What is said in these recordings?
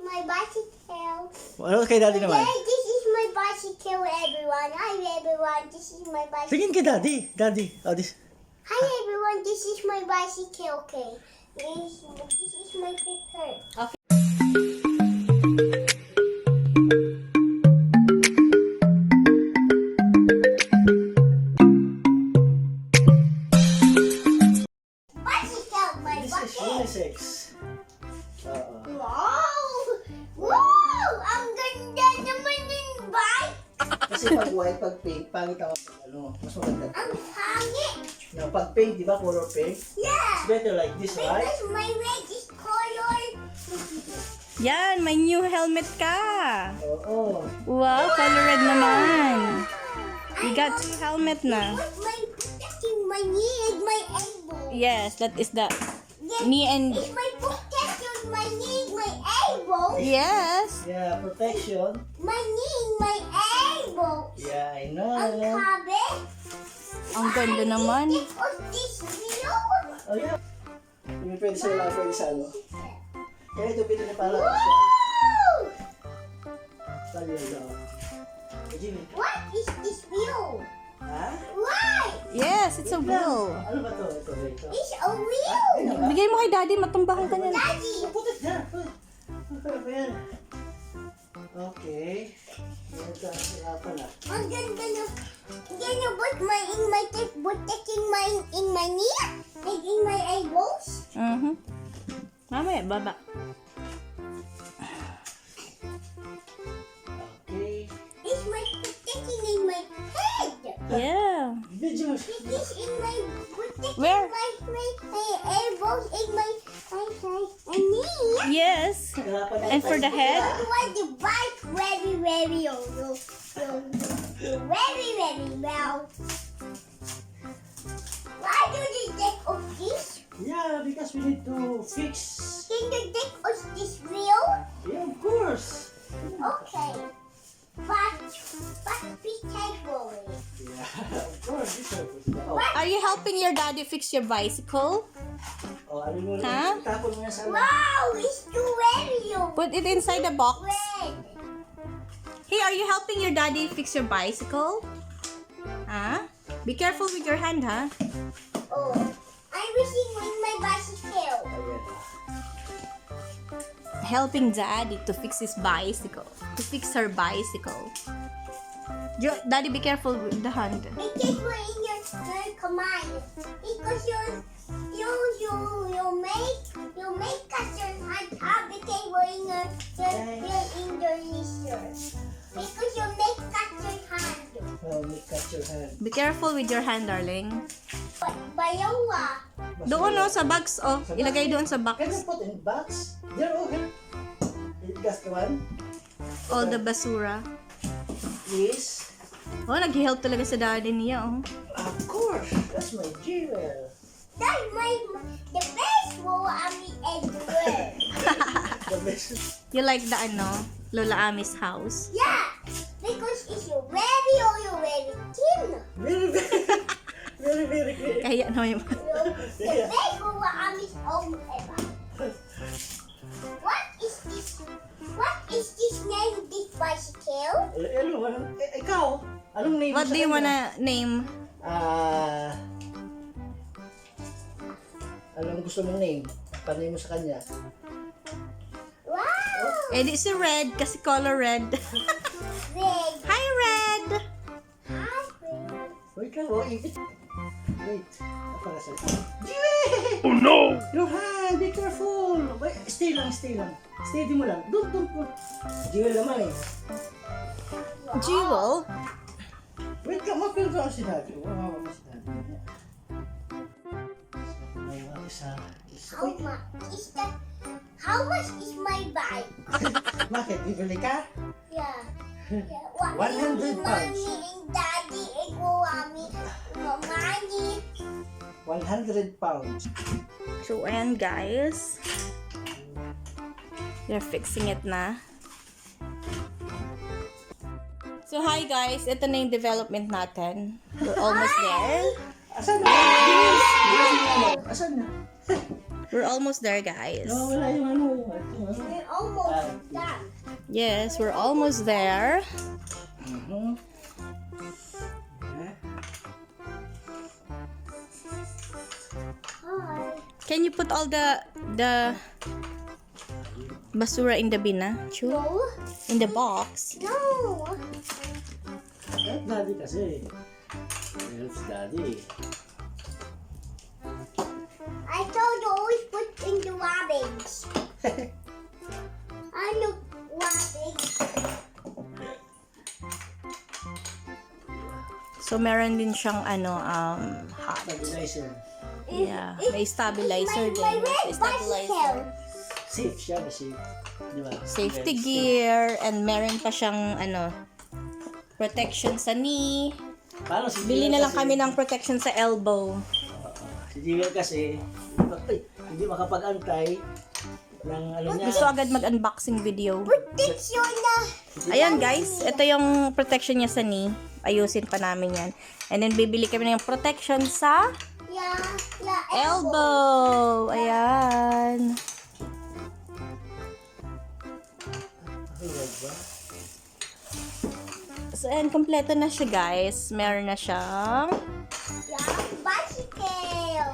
my bicycle. Ano kay daddy naman? Yeah, this is my bicycle, everyone. Hi, everyone. This is my bicycle. Tingin kay daddy. Daddy. Oh, this. Hi, everyone. This is my bicycle. Okay. This is my picture. Bicycle, my This is bucket. unisex. Oo. Wow! Wow! Ang ganda naman ng bike! Kasi pag white, pag pink, pangit ako pag ano, mas maganda. Ang pangit! Now, pag pink, di ba, color pink? Yeah! It's better like this, right? Because my red is color. Yan, may new helmet ka. Oo. Wow, color red naman. You got new helmet na. What my protecting my knee and my elbow. Yes, that is the Yes, knee and... it's my protection my knee and my elbow. Yes. Yeah, protection. My knee and my elbow. Yeah, I Ang know. kabe. Ang ganda naman. This video. Oh, yeah. Hindi pwede sa lang, pwede sa ano. Kaya ito, pwede na para sa Woo! talyo daw. Jimmy. What is this view? Ha? Why? Yes, it's a wheel. Ano ba to? Ito, ito. It's a wheel. Ano ba? Bigay mo kay daddy, matumbahan ka niyan. Daddy. Put it there. Put it. Ano ba yan? Okay. Yan ito, hirapan na. Ang ganda na. Can you put my in my tip protecting my in my knee and in my elbows? Mamaya, baba. Okay. It's my protecting in my head. Yeah. Video mo. It is in my protecting Where? my elbows and my knee. Yes. Hirapan na. And for the head? You want the bike very very very well. Why do you take off this? Yeah, because we need to fix. Can you take off this wheel? Yeah, of course. Okay. But be careful. Yeah, of course. This one. Oh, Are you helping your daddy fix your bicycle? oh, ano mo Ha? tapon mo yan sa ano. Wow, it's too heavy. Put it inside the box. Red. Hey, are you helping your daddy fix your bicycle? Huh? Be careful with your hand, huh? Oh, I'm wishing in my bicycle. Ayan. Helping daddy to fix his bicycle. To fix her bicycle. Daddy, be careful with the hand. Be careful in your command because you make cut your hand up. Be careful in your leisure because you make cut your hand. Oh, may cut your hand. Be careful with your hand, darling. Bayawa. Doon, no, sa box, oh. Ilagay doon sa Can you box. put in box? There, oh, here. Gas ka man? All the basura. Please. Oh, nag-help talaga sa daddy niya, oh. Of course. That's my jewel. That's the best mommy ever. The best. You like the, Lola Ami's house? Yeah, because it's very thin. Very, very good. Kaya naman yung... The best mommy's home ever. What is this name of this bicycle? Ikaw, anong name mo What sa do you kanya? wanna name? Anong gusto mong name? Panay mo sa kanya? Wow, Eh, di si Red, kasi color red. big. Hi, Red! Wait lang, oh, ipit. Wait. Para sa oh no! Your hand, be careful! Wait, stay lang. Steady mo lang. Don't. Jewel naman eh. Jewel? Wait ka, mapil ka si daddy. Wow, si daddy. May isa. How much is my bike? Bakit? Bibili ka? Yeah. 100 pounds. Mommy and daddy and mommy. Mommy. 100 pounds. So, ayan guys. They're fixing it na. So, hi guys. Ito na yung development natin. We're almost there. Asan na? Asan na? We're almost there, guys. No, wala yung ano. We're almost done. Yes, we're almost there. Mhm. Yeah. Hi. Can you put all the basura in the bin, ah? Chu? No. In the box. No. Help daddy kasi. Helps daddy. I told you always put in the rubbish. I know rubbish. So, meron din siyang hot. Stabilizer. Yeah, may stabilizer My din. red May stabilizer. bicycle. Safe siya kasi. Di ba? Safety Very gear. And meron pa siyang, protection sa knee. safe. Paano si Bili Jiwel na lang kasi- kami ng protection sa elbow. Si Jiwel kasi, hindi makapag-antay ng ano niya. Gusto agad mag-unboxing video. Protection na. Ayan guys, ito yung protection niya sa knee. Ayusin pa namin yan. And then bibili kami ng protection sa Yeah, elbow. Ayan. Ay, wag ba? So, ayan, kompleto na siya guys. Meron na siyang Yeah, bicycle.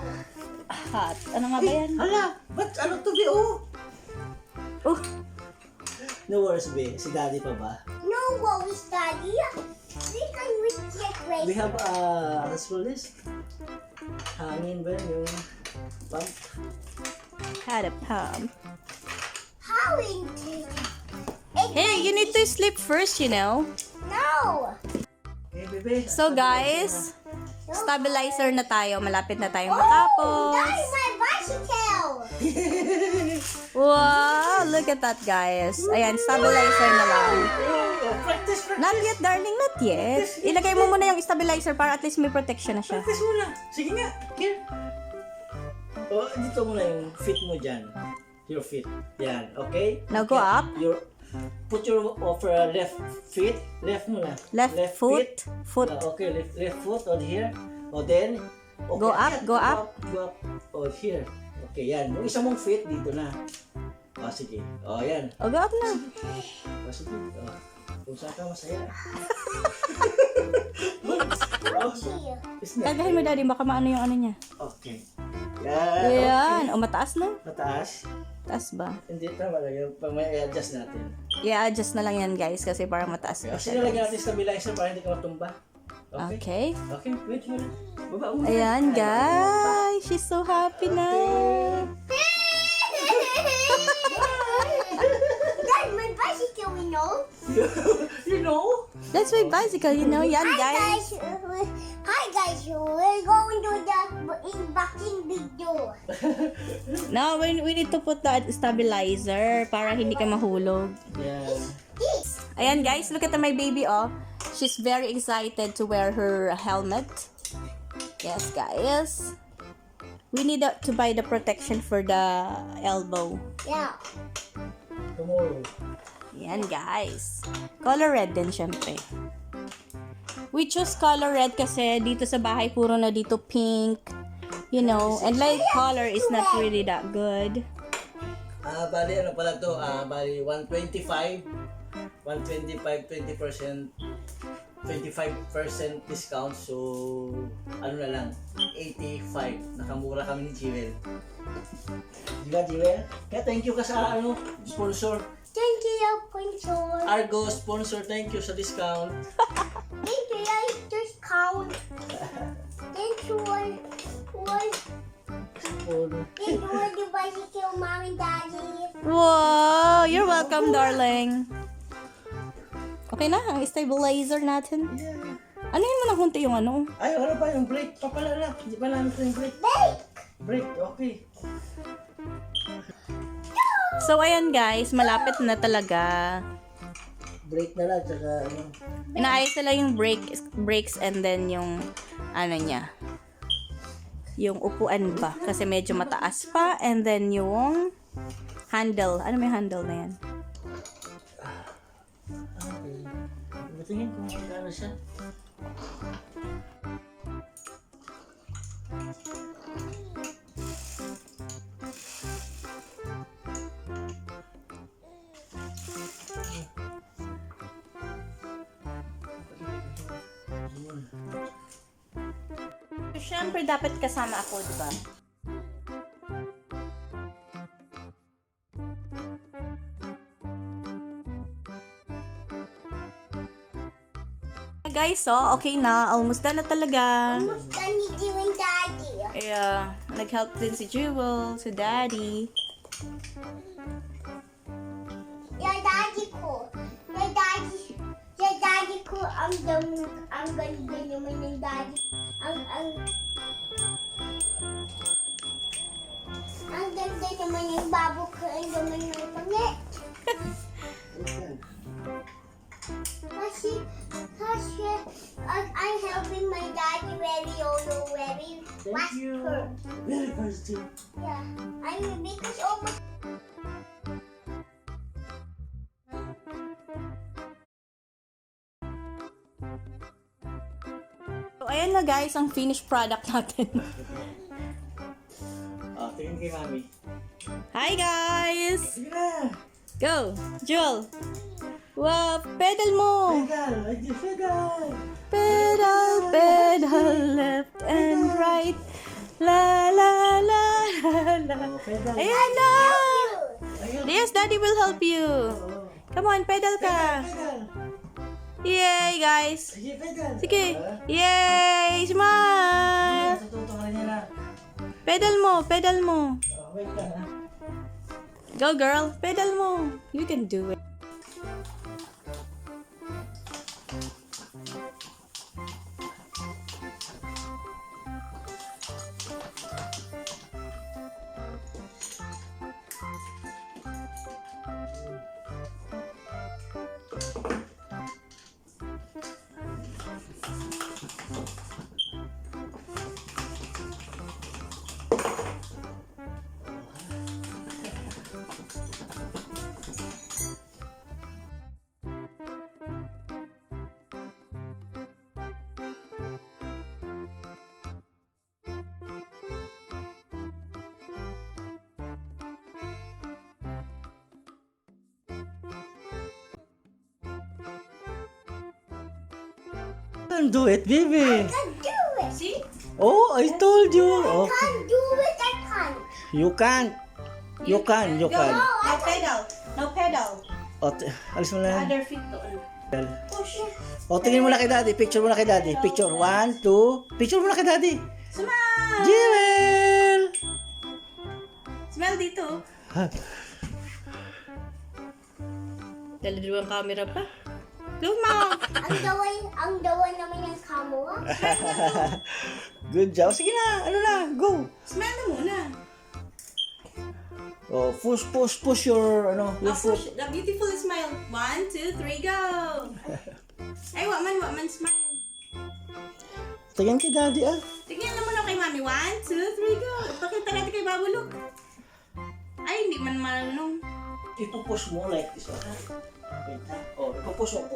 hot. Ano nga ba yan? Hala! Ba't ano to be oh? No worries be. Si daddy pa ba? No worries, Daddy. We can recheck We have what's for this? Hangin ba yung pump? Had a pump. How in Hey, you need to sleep first, you know. No. Okay, bebe. So guys, stabilizer na tayo. Malapit na tayong Oh, matapos. that's my bicycle. Wow, look at that guys. Ayan, stabilizer na lang. Practice, practice. Not yet, darling, not yet. Ilagay mo muna yung stabilizer para at least may protection na siya. Practice muna. Sige nga. Here. Oh, dito muna yung feet mo dyan. Your feet. Yan, okay? Now go up. Put your left feet. Left muna. Left foot. feet. Foot. Okay, left foot on here. O then, okay, Go up, yan, go up. Go up. O, here. Okay, yan. Yung isa mong feet dito na. O, sige. O, yan. O, go up na. O, sige. O, kung saan ka masaya. Here. Gagahin mo, daddy. Baka maano yung ano niya. Okay. Yan. Ayan. O, mataas na. Mataas. Taas ba? Hindi, tama lang. Yung pag may adjust natin. I-adjust na lang yan, guys. Kasi parang mataas pa Kasi siya. nalagyan natin stabilizer para hindi ka matumba. Okay? Okay. Okay, wait muna. Baba muna. Ayan, guys. She's so happy na. That's my bicycle, you know. You know? That's my bicycle, you know. Yan, guys. Hi guys, we're going to the unboxing video. No, we need to put the stabilizer para hindi ka mahulog. Yeah. This. Ayan, guys. Look at my baby, oh. She's very excited to wear her helmet. Yes, guys. We need to buy the protection for the elbow. Yeah. Tomorrow. Yan, guys. Color red din, syempre. We choose color red kasi dito sa bahay puro na dito pink. You know, and light color is not really that good. Bali ano pala to? Bali 125. 125, 20%. 25% discount. So, ano na lang? 85. Nakamura kami ni Jiwel. Diba, Jiwel? Kaya thank you ka sa sponsor. Thank you, Sponsor. Argo sponsor, thank you sa discount. Thank you, discount. Thank you, thank you, the bicycle, Mom and Daddy. Wow! You're welcome, darling. Okay na, ang stabilizer natin. Yeah. Anuhin mo na kunti yung ano. Ay, ano pa yung brake? Papala na. Hindi pa namin ito yung brake. Bake. Brake, okay. So, ayan guys, malapit na talaga. Brake na lang, tsaka ano. Inaayos nila yung brakes and then yung ano niya. Yung upuan ba? Kasi medyo mataas pa. And then yung handle. Ano may handle na yan? Okay. Tingin kung magkano siya. syempre dapat kasama ako, diba? Guys, so okay na. Almost done na talaga. Almost done ni doing daddy. Yeah. Nag-help din si Jewel, si Daddy. Yung daddy ko. Yung daddy ko, ang ganda naman ng daddy. Ang ganda naman yung babo ko. Ang naman ng pangit. Kasi, I'm helping my daddy very Thank wash you. her. Very positive. Yeah. Because almost So, ayan na guys, ang finished product natin. Oh, tingin kay Mami. Hi guys! Sige na. Go! Jewel! Wow! Pedal mo! Pedal. Like this, pedal. Pedal, pedal, left and right. La la la la la. Oh, pedal. Ayan na! Ayun. Yes, Daddy will help you. Oh. Come on, pedal ka. Pedal. Yay, guys. Sige, pedal. Sige. Ah. Yay! Smile! Natututo ka rin yan, ha? Pedal mo, pedal mo. Oh, wait lang, ha? Go, girl. Pedal mo. You can do it. Can't do it, baby. can't do it. See? Oh, I told you. Oh, Can't do it. I can't. you can't. You can, you can. No pedal. No pedal. Oh, alis mo na yan. Other feet doon. Push. Oh, tingin mo na kay Daddy. Picture mo na kay Daddy. Picture. 1, 2. Picture mo na kay Daddy. Smile! Jewel! Smile dito. Dala-dala ang camera pa. Go, Ma! Ang dawan naman yung camera. Good job. Sige na. Ano na? Go. Smile na muna. Oh, push your, your foot. Push. The beautiful smile. 1, 2, 3, go! Ay, waman, smile. Tingin kay Daddy, ah. Tignan naman ako kay Mami. 1, 2, 3, go! Pakita natin kay Babulok. Ay, hindi man marunong. Ipupush mo like this, ah. Wait, ha? Oh, ipupush mo.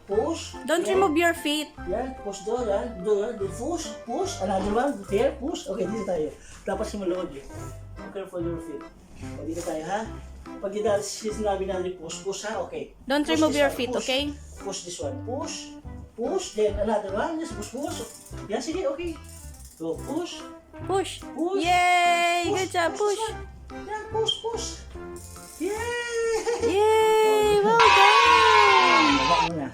Push. Don't Yan. remove your feet. Yan, push doon, yan. Doon, push. Another one. Here, push. Okay, dito tayo. Dapat simulood yun. Be careful your feet. O, dito tayo, ha? Pag sinabi natin push, ha? Okay. Don't Push remove this your one, feet, push. okay? Push this one. Push. Then another one. Just push. Yan, sige, okay. So, push. Push. Push. Yay! Good job, push. Yan, push. Yay! Yay! Well done! Baba muna.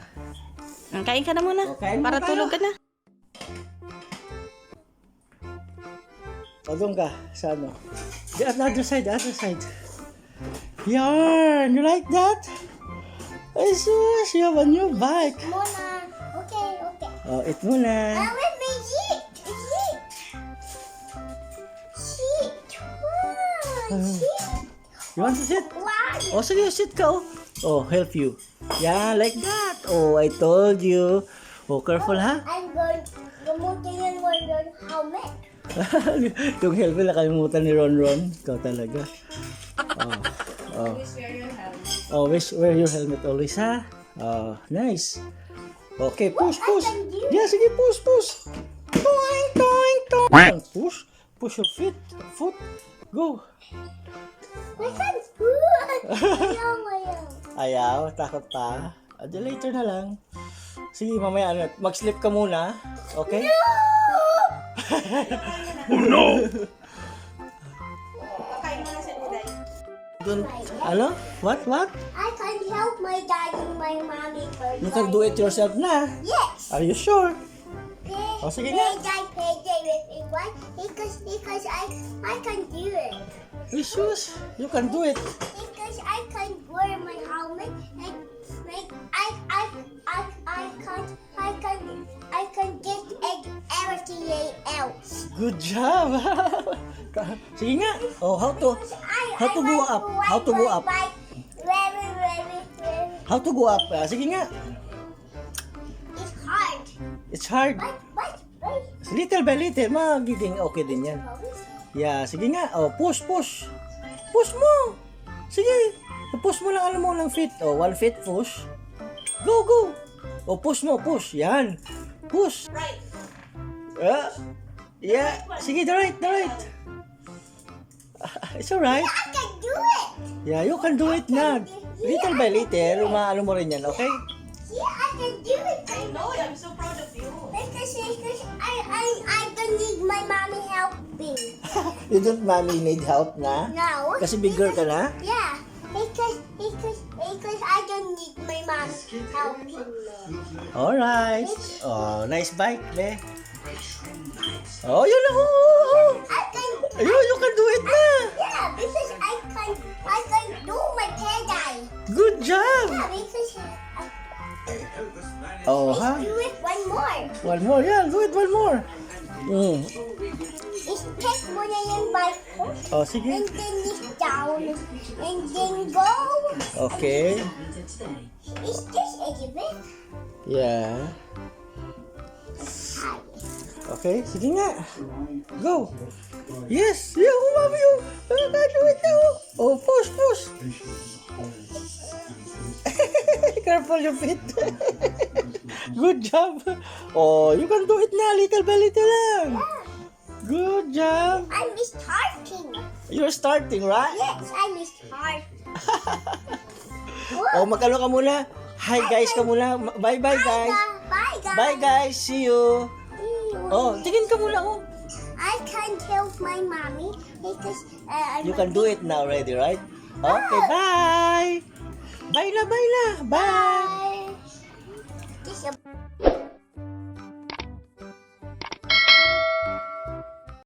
Kain ka na muna. O, kain Para muna tulog ka tayo. na. O, doon ka. Sa ano? The other side. Yarn! You like that? Ay, sus! You have a new bike. Mona. Okay. O, eat muna. Wait, may sheet. Sheet. You want to sit? Wow. O, sige, sit ka, oh. Oh, help you. Yeah, like that. Oh, I told you. Oh, careful, ha? I'm going to your helmet. Yung helmet na kalimutan ni Ron. Ikaw talaga. Oh. Oh, wear your helmet always, ha? Oh, nice. Okay, push. Yeah, sige, push. Toing. Push your foot. Go. My son's good. Ayaw. Ayaw, takot pa. Adi later na lang. Sige, mamaya mag-sleep ka muna. Okay? No! Kakain mo na si Uday. Don't, ano? What? I can help my dad and my mommy for You can do it yourself na. Yes. Are you sure? Play, Oh, sige play na. die, play die with me. Why? Because I can do it. Jesus, you can do it. Because I can wear my helmet and like I can get everything else. Good job. Sige nga. Oh, how to go up? How to go up? Very. How to go up? Sige nga. It's hard. It's hard. But. Little by little, magiging okay din yan. Yeah, sige nga. Oh, push. Push mo. Sige. Push mo lang, alam mo lang feet. Oh, 1 feet, push. Go. Oh, push mo, push. Yan. Push. Right. Yeah. Sige, the right. It's alright. I can do it. Yeah, you can do it na. Little by little, umaano mo rin yan, okay? Yeah, I can do it. I know, I'm so proud of you. Because I don't need my mommy helping. You don't mommy need help na? No. Kasi big girl ka na? Yeah. Because I don't need my mommy helping me. Alright. Oh, nice bike, be. Oh, yun na. Oh. I can. You can do it na. Yeah, because I can do my pedal. Good job. Yeah, because Oh, ha? do it one more. One more. Yeah, do it one more. It's pick mo na yung bike ko. Oh, sige. And then it's down. And then go. Okay. Is this exhibit? Yeah. Okay, sige nga. Go. Yes. Yeah, umami yun. Do it now. Oh, push. Careful your feet. Good job. Oh, you can do it na. Little by little lang. Good job. I'm starting. You're starting, right? Yes, I'm starting. Oh, magkano ka muna? Hi guys ka muna. Bye guys. Bye guys. Bye guys. See you. Oh, tingin ka muna. Oh. I can't help my mommy because You can do it now already, right? Okay, bye. Bye na. Bye. Bye. This is